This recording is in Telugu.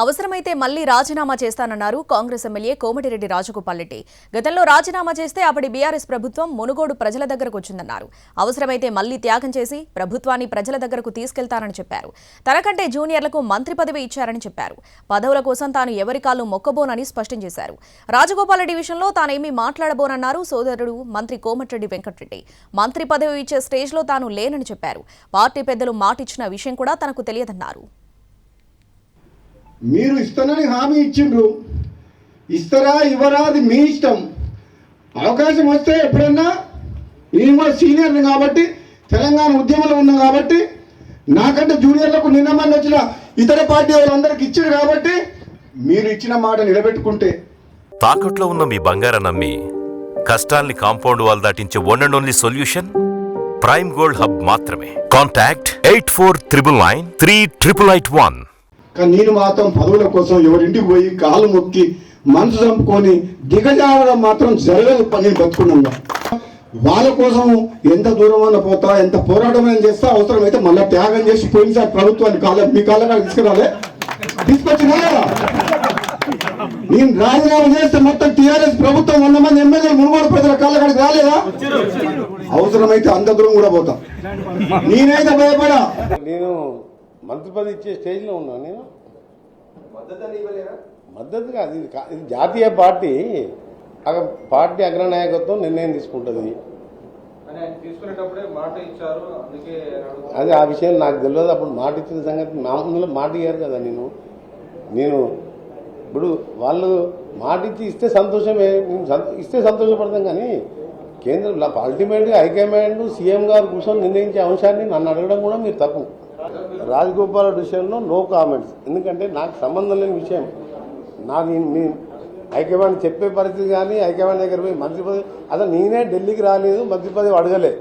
అవసరమైతే మళ్లీ రాజీనామా చేస్తానన్నారు కాంగ్రెస్ ఎమ్మెల్యే కోమటిరెడ్డి రాజగోపాల్ రెడ్డి. గతంలో రాజీనామా చేస్తే అప్పటి బీఆర్ఎస్ ప్రభుత్వం మునుగోడు ప్రజల దగ్గరకు వచ్చిందన్నారు. అవసరమైతే మళ్లీ త్యాగం చేసి ప్రభుత్వాన్ని ప్రజల దగ్గరకు తీసుకెళ్తారని చెప్పారు. తనకంటే జూనియర్లకు మంత్రి పదవి ఇచ్చారని చెప్పారు. పదవుల కోసం తాను ఎవరి కాళ్ళు మొక్కబోనని స్పష్టం చేశారు. రాజగోపాల్ రెడ్డి విషయంలో తానేమీ మాట్లాడబోనన్నారు సోదరుడు మంత్రి కోమటిరెడ్డి వెంకటరెడ్డి. మంత్రి పదవి ఇచ్చే స్టేజ్లో తాను లేనని చెప్పారు. పార్టీ పెద్దలు మాటిచ్చిన విషయం కూడా తనకు తెలియదన్నారు. మీరు ఇస్తానని హామీ ఇచ్చిండ్రు, ఇస్తారా ఇవ్వరా అది మీ ఇష్టం. అవకాశం వస్తే ఎప్పుడన్నా నేను కూడా సీనియర్ని కాబట్టి తెలంగాణ ఉద్యమంలో ఉన్నా కాబట్టి నాకంటే జూనియర్లకు నిన్నమని వచ్చిన ఇతర పార్టీ వాళ్ళందరికి ఇచ్చారు కాబట్టి మీరు ఇచ్చిన మాట నిలబెట్టుకుంటే. తాకట్లో ఉన్న మీ బంగారం నమ్మి కష్టాల్ని కాంపౌండ్ వాల్ దాటించే one and only solution prime gold hub మాత్రమే. కాంటాక్ట్ 8499338881. కానీ నేను మాత్రం పదవుల కోసం ఎవరింటికి పోయి కాలు మొక్కి మనసు చంపుకొని దిగజారడం మాత్రం జరగదు. పని బతుకున్నాను. వాళ్ళ కోసం ఎంత దూరమైనా పోతా, ఎంత పోరాటమైనా చేస్తా, అవసరమైతే మళ్ళీ త్యాగం చేసి పోయినసారి ప్రభుత్వాన్ని మీ కాళ్ళ తీసుకురాలే తీసుకొచ్చినా కదా. నేను రాజీనామా చేస్తే మొత్తం టీఆర్ఎస్ ప్రభుత్వం 100 మంది ఎమ్మెల్యేలు మునుగోడు ప్రజల కాళ్ళ కాడికి రాలేదా? అవసరమైతే అంత దూరం కూడా పోతా. నేనైతే భయపడా. నేను మంత్రి పదవి ఇచ్చే స్టేజ్లో ఉన్నాను. నేను మద్దతు కాదు, ఇది జాతీయ పార్టీ, పార్టీ అగ్రనాయకత్వం నిర్ణయం తీసుకుంటుంది. అది ఆ విషయం నాకు తెలియదు. అప్పుడు మాట ఇచ్చిన సంగతి నా ముందులో మాట ఇయ్యారు కదా. నేను ఇప్పుడు వాళ్ళు మాట ఇస్తే సంతోషమే, ఇస్తే సంతోషపడతాం. కానీ కేంద్రంలో అల్టిమేట్గా హైకమాండ్ సీఎం గారు కూర్చొని నిర్ణయించే అంశాన్ని నన్ను అడగడం కూడా మీరు తప్పు. రాజగోపాల్ విషయంలో నో కామెంట్స్. ఎందుకంటే నాకు సంబంధం లేని విషయం. నాది హైకమాండ్ చెప్పే పరిస్థితి కానీ హైకమాండ్ దగ్గర పోయి మంత్రి పదవి, అసలు నేనే ఢిల్లీకి రాలేదు, మంత్రి పదవి అడగలే.